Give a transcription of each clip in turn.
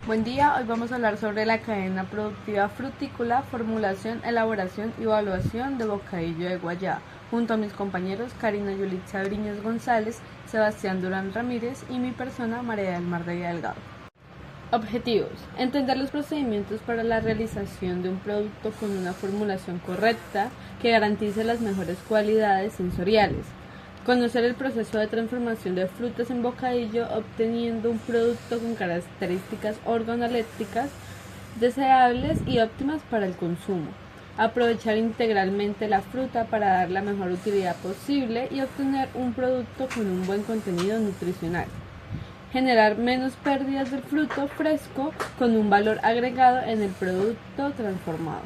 Buen día, hoy vamos a hablar sobre la cadena productiva frutícola, formulación, elaboración y evaluación de bocadillo de guayaba, junto a mis compañeros Karina Yulitza Briños González, Sebastián Durán Ramírez y mi persona María del Mar de Delgado. Objetivos: entender los procedimientos para la realización de un producto con una formulación correcta que garantice las mejores cualidades sensoriales. Conocer el proceso de transformación de frutas en bocadillo obteniendo un producto con características organolépticas deseables y óptimas para el consumo. Aprovechar integralmente la fruta para dar la mejor utilidad posible y obtener un producto con un buen contenido nutricional. Generar menos pérdidas del fruto fresco con un valor agregado en el producto transformado.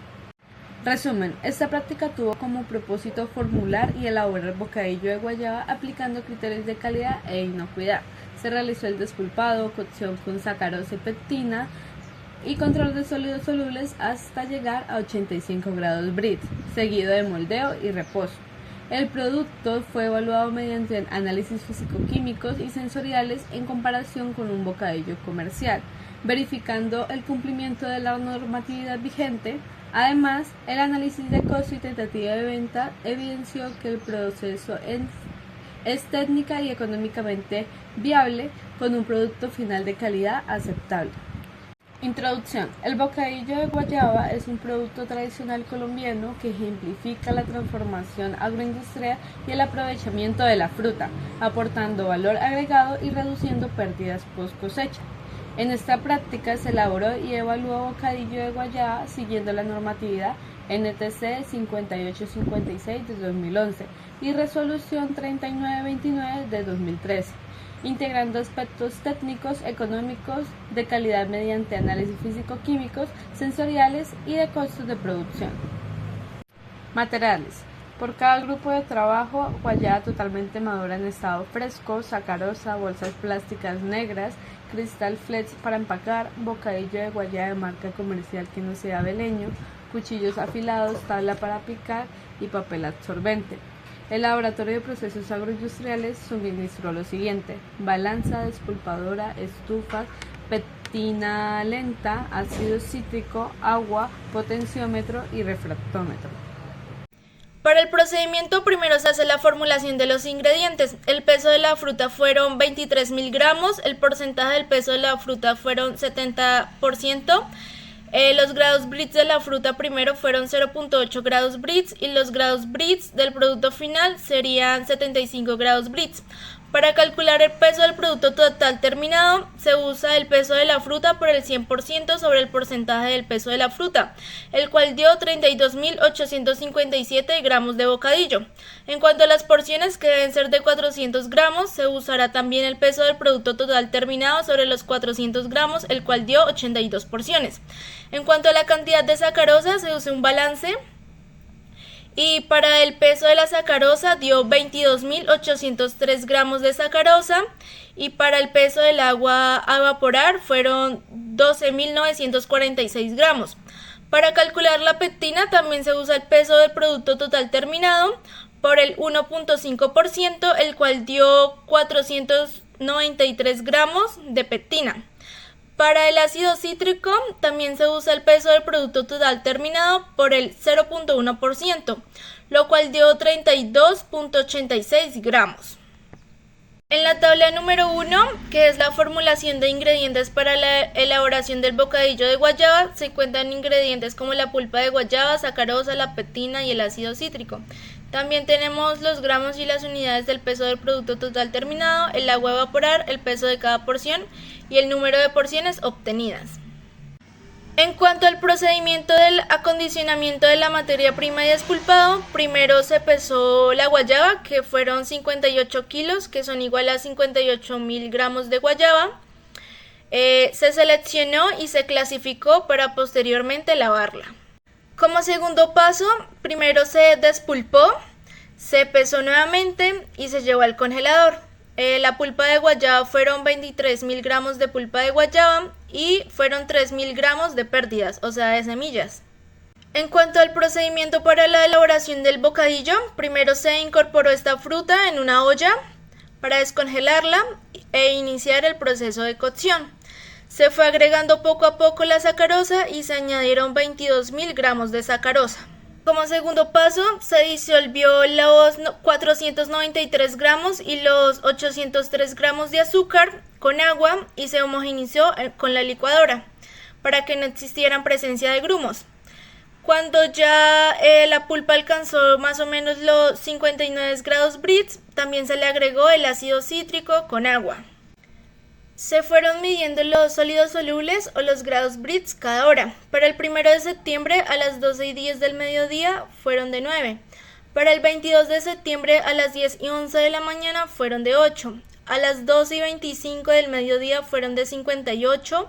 Resumen: esta práctica tuvo como propósito formular y elaborar bocadillo de guayaba aplicando criterios de calidad e inocuidad. Se realizó el despulpado, cocción con sacarosa y pectina y control de sólidos solubles hasta llegar a 85 grados Brix, seguido de moldeo y reposo. El producto fue evaluado mediante análisis físico-químicos y sensoriales en comparación con un bocadillo comercial, verificando el cumplimiento de la normatividad vigente. Además, el análisis de costo y tentativa de venta evidenció que el proceso es técnica y económicamente viable con un producto final de calidad aceptable. Introducción. El bocadillo de guayaba es un producto tradicional colombiano que ejemplifica la transformación agroindustrial y el aprovechamiento de la fruta, aportando valor agregado y reduciendo pérdidas post cosecha. En esta práctica se elaboró y evaluó bocadillo de guayaba siguiendo la normatividad NTC 5856 de 2011 y Resolución 3929 de 2013, integrando aspectos técnicos, económicos, de calidad mediante análisis físico-químicos, sensoriales y de costos de producción. Materiales: por cada grupo de trabajo, guayaba totalmente madura en estado fresco, sacarosa, bolsas plásticas negras, cristal flex para empacar, bocadillo de guayaba de marca comercial que no sea beleño, cuchillos afilados, tabla para picar y papel absorbente. El laboratorio de procesos agroindustriales suministró lo siguiente: balanza, despulpadora, estufas, pectina lenta, ácido cítrico, agua, potenciómetro y refractómetro. Para el procedimiento primero se hace la formulación de los ingredientes. El peso de la fruta fueron 23.000 gramos, el porcentaje del peso de la fruta fueron 70%. Los grados Brix de la fruta primero fueron 0.8 grados Brix y los grados Brix del producto final serían 75 grados Brix. Para calcular el peso del producto total terminado, se usa el peso de la fruta por el 100% sobre el porcentaje del peso de la fruta, el cual dio 32.857 gramos de bocadillo. En cuanto a las porciones, que deben ser de 400 gramos, se usará también el peso del producto total terminado sobre los 400 gramos, el cual dio 82 porciones. En cuanto a la cantidad de sacarosa, se usa un balance. Y para el peso de la sacarosa dio 22.803 gramos de sacarosa y para el peso del agua a evaporar fueron 12.946 gramos. Para calcular la pectina también se usa el peso del producto total terminado por el 1.5%, el cual dio 493 gramos de pectina. Para el ácido cítrico también se usa el peso del producto total terminado por el 0.1%, lo cual dio 32.86 gramos. En la tabla número 1, que es la formulación de ingredientes para la elaboración del bocadillo de guayaba, se cuentan ingredientes como la pulpa de guayaba, sacarosa, la pectina y el ácido cítrico. También tenemos los gramos y las unidades del peso del producto total terminado, el agua a evaporar, el peso de cada porción y el número de porciones obtenidas. En cuanto al procedimiento del acondicionamiento de la materia prima y despulpado, primero se pesó la guayaba, que fueron 58 kilos, que son igual a 58.000 gramos de guayaba. Se seleccionó y se clasificó para posteriormente lavarla. Como segundo paso, primero se despulpó, se pesó nuevamente y se llevó al congelador. La pulpa de guayaba fueron 23.000 gramos de pulpa de guayaba y fueron 3.000 gramos de pérdidas, o sea, de semillas. En cuanto al procedimiento para la elaboración del bocadillo, primero se incorporó esta fruta en una olla para descongelarla e iniciar el proceso de cocción. Se fue agregando poco a poco la sacarosa y se añadieron 22.000 gramos de sacarosa. Como segundo paso, se disolvió los 493 gramos y los 803 gramos de azúcar con agua y se homogeneizó con la licuadora para que no existieran presencia de grumos. Cuando ya la pulpa alcanzó más o menos los 59 grados Brix, también se le agregó el ácido cítrico con agua. Se fueron midiendo los sólidos solubles o los grados Brix cada hora. Para el 1 de septiembre a las 12:10 del mediodía fueron de 9. Para el 22 de septiembre a las 10:11 de la mañana fueron de 8. A las 12:25 del mediodía fueron de 58.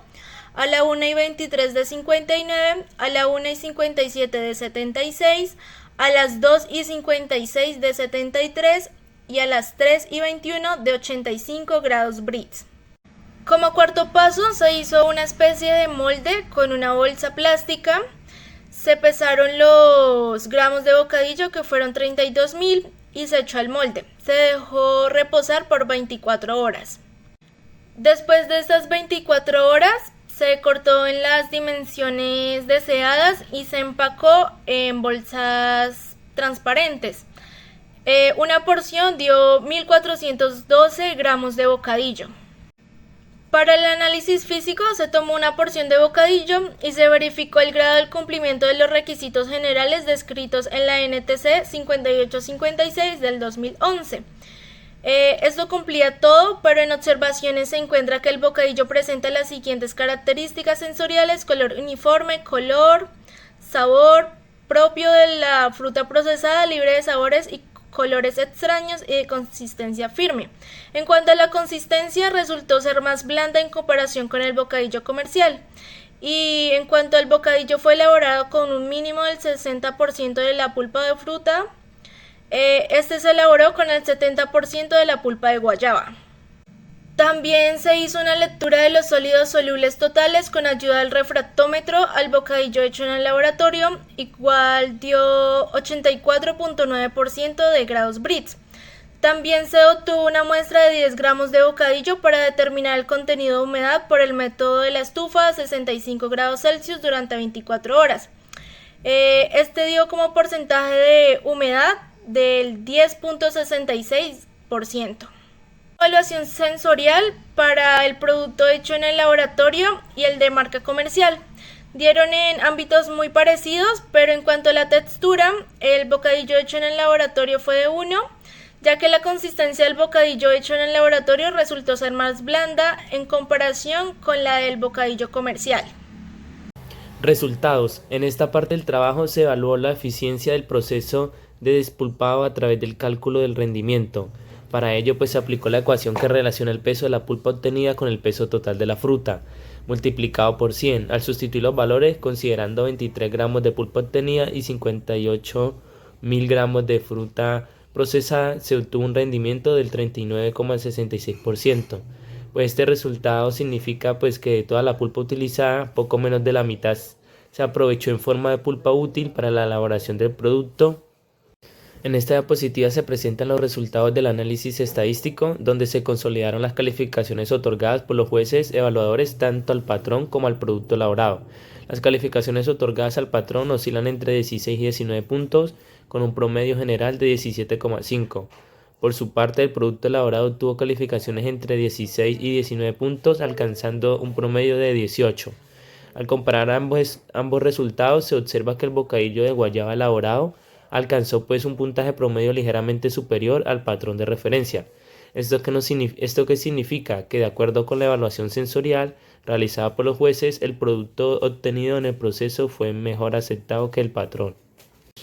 A la 1:23 de 59. A la 1:57 de 76. A las 2:56 de 73. Y a las 3:21 de 85 grados Brix. Como cuarto paso, se hizo una especie de molde con una bolsa plástica. Se pesaron los gramos de bocadillo, que fueron 32.000, y se echó al molde. Se dejó reposar por 24 horas. Después de estas 24 horas, se cortó en las dimensiones deseadas y se empacó en bolsas transparentes. Una porción dio 1.412 gramos de bocadillo. Para el análisis físico se tomó una porción de bocadillo y se verificó el grado del cumplimiento de los requisitos generales descritos en la NTC 5856 del 2011. Esto cumplía todo, pero en observaciones se encuentra que el bocadillo presenta las siguientes características sensoriales: color uniforme, color, sabor propio de la fruta procesada, libre de sabores y colores extraños y de consistencia firme. En cuanto a la consistencia, resultó ser más blanda en comparación con el bocadillo comercial. Y en cuanto al bocadillo, fue elaborado con un mínimo del 60% de la pulpa de fruta. Este se elaboró con el 70% de la pulpa de guayaba. También se hizo una lectura de los sólidos solubles totales con ayuda del refractómetro al bocadillo hecho en el laboratorio, igual dio 84.9% de grados Brix. También se obtuvo una muestra de 10 gramos de bocadillo para determinar el contenido de humedad por el método de la estufa a 65 grados Celsius durante 24 horas. Este dio como porcentaje de humedad del 10.66%. Evaluación sensorial para el producto hecho en el laboratorio y el de marca comercial. Dieron en ámbitos muy parecidos, pero en cuanto a la textura, el bocadillo hecho en el laboratorio fue de 1, ya que la consistencia del bocadillo hecho en el laboratorio resultó ser más blanda en comparación con la del bocadillo comercial. Resultados. En esta parte del trabajo se evaluó la eficiencia del proceso de despulpado a través del cálculo del rendimiento. Para ello, se aplicó la ecuación que relaciona el peso de la pulpa obtenida con el peso total de la fruta, multiplicado por 100. Al sustituir los valores, considerando 23 gramos de pulpa obtenida y 58.000 gramos de fruta procesada, se obtuvo un rendimiento del 39,66%. Este resultado significa que de toda la pulpa utilizada, poco menos de la mitad se aprovechó en forma de pulpa útil para la elaboración del producto. En esta diapositiva se presentan los resultados del análisis estadístico, donde se consolidaron las calificaciones otorgadas por los jueces evaluadores tanto al patrón como al producto elaborado. Las calificaciones otorgadas al patrón oscilan entre 16 y 19 puntos, con un promedio general de 17,5. Por su parte, el producto elaborado tuvo calificaciones entre 16 y 19 puntos, alcanzando un promedio de 18. Al comparar ambos resultados, se observa que el bocadillo de guayaba elaborado alcanzó un puntaje promedio ligeramente superior al patrón de referencia. ¿Esto qué significa? Que de acuerdo con la evaluación sensorial realizada por los jueces, el producto obtenido en el proceso fue mejor aceptado que el patrón.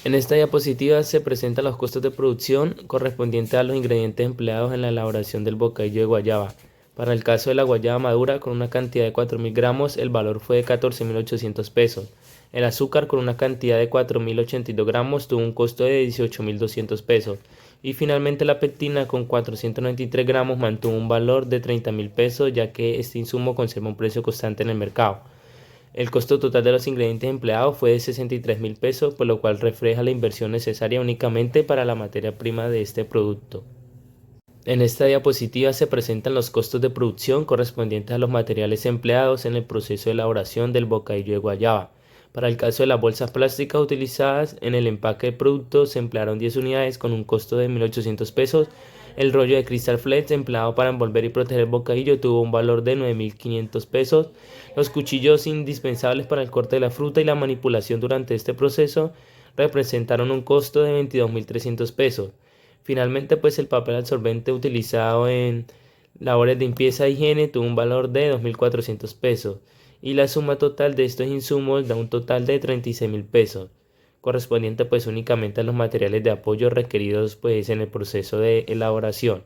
En esta diapositiva se presentan los costos de producción correspondientes a los ingredientes empleados en la elaboración del bocadillo de guayaba. Para el caso de la guayaba madura con una cantidad de 4.000 gramos, el valor fue de 14.800 pesos. El azúcar con una cantidad de 4.082 gramos tuvo un costo de 18.200 pesos. Y finalmente la pectina con 493 gramos mantuvo un valor de 30.000 pesos, ya que este insumo conserva un precio constante en el mercado. El costo total de los ingredientes empleados fue de 63.000 pesos, por lo cual refleja la inversión necesaria únicamente para la materia prima de este producto. En esta diapositiva se presentan los costos de producción correspondientes a los materiales empleados en el proceso de elaboración del bocadillo de guayaba. Para el caso de las bolsas plásticas utilizadas en el empaque del producto se emplearon 10 unidades con un costo de 1.800 pesos. El rollo de Crystal Flex empleado para envolver y proteger el bocadillo tuvo un valor de 9.500 pesos. Los cuchillos indispensables para el corte de la fruta y la manipulación durante este proceso representaron un costo de 22.300 pesos. Finalmente, pues el papel absorbente utilizado en labores de limpieza e higiene tuvo un valor de 2.400 pesos y la suma total de estos insumos da un total de 36.000 pesos, correspondiente pues únicamente a los materiales de apoyo requeridos pues en el proceso de elaboración.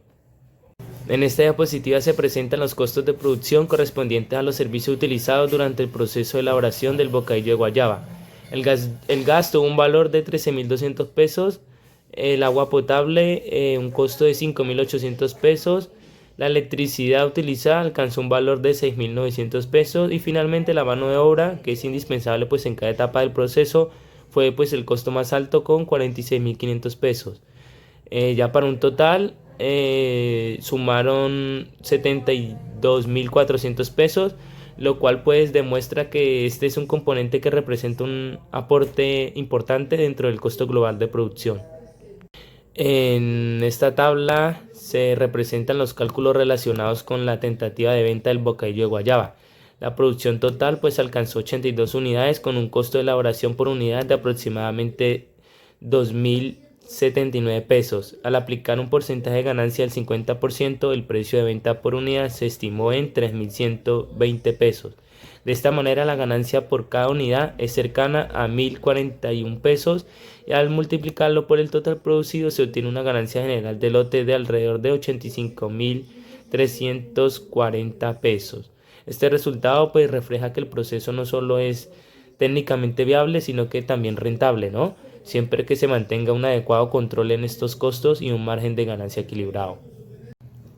En esta diapositiva se presentan los costos de producción correspondientes a los servicios utilizados durante el proceso de elaboración del bocadillo de guayaba. El gas tuvo un valor de 13.200 pesos, el agua potable un costo de 5.800 pesos, la electricidad utilizada alcanzó un valor de 6.900 pesos y finalmente la mano de obra, que es indispensable pues en cada etapa del proceso, fue pues el costo más alto con 46.500 pesos. Ya para un total sumaron 72.400 pesos, lo cual pues demuestra que este es un componente que representa un aporte importante dentro del costo global de producción. En esta tabla se representan los cálculos relacionados con la tentativa de venta del bocadillo de guayaba. La producción total pues alcanzó 82 unidades con un costo de elaboración por unidad de aproximadamente 2.079 pesos. Al aplicar un porcentaje de ganancia del 50%, el precio de venta por unidad se estimó en 3.120 pesos. De esta manera la ganancia por cada unidad es cercana a 1.041 pesos y al multiplicarlo por el total producido se obtiene una ganancia general del lote de alrededor de 85.340 pesos. Este resultado pues refleja que el proceso no solo es técnicamente viable sino que también rentable, ¿no? Siempre que se mantenga un adecuado control en estos costos y un margen de ganancia equilibrado.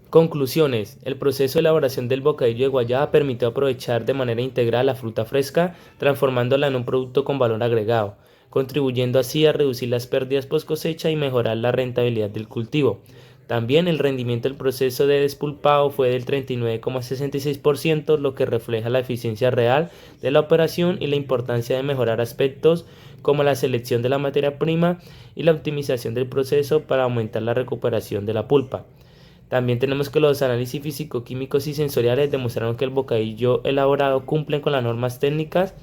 Conclusiones. El proceso de elaboración del bocadillo de guayaba permitió aprovechar de manera integral la fruta fresca, transformándola en un producto con valor agregado, contribuyendo así a reducir las pérdidas post cosecha y mejorar la rentabilidad del cultivo. También el rendimiento del proceso de despulpado fue del 39,66%, lo que refleja la eficiencia real de la operación y la importancia de mejorar aspectos como la selección de la materia prima y la optimización del proceso para aumentar la recuperación de la pulpa. También tenemos que los análisis físico-químicos y sensoriales demostraron que el bocadillo elaborado cumplen con las normas técnicas.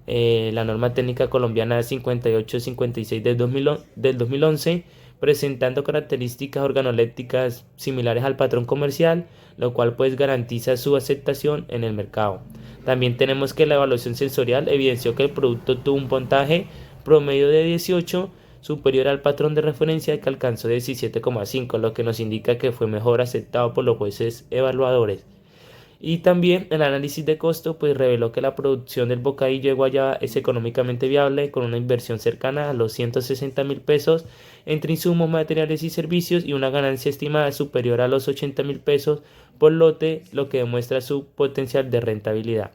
La norma técnica colombiana 5856 del 2011, presentando características organolépticas similares al patrón comercial, lo cual pues garantiza su aceptación en el mercado. También tenemos que la evaluación sensorial evidenció que el producto tuvo un puntaje promedio de 18, superior al patrón de referencia que alcanzó 17,5, lo que nos indica que fue mejor aceptado por los jueces evaluadores. Y también el análisis de costo pues reveló que la producción del bocadillo de guayaba es económicamente viable con una inversión cercana a los 160.000 pesos entre insumos, materiales y servicios y una ganancia estimada superior a los 80.000 pesos por lote, lo que demuestra su potencial de rentabilidad.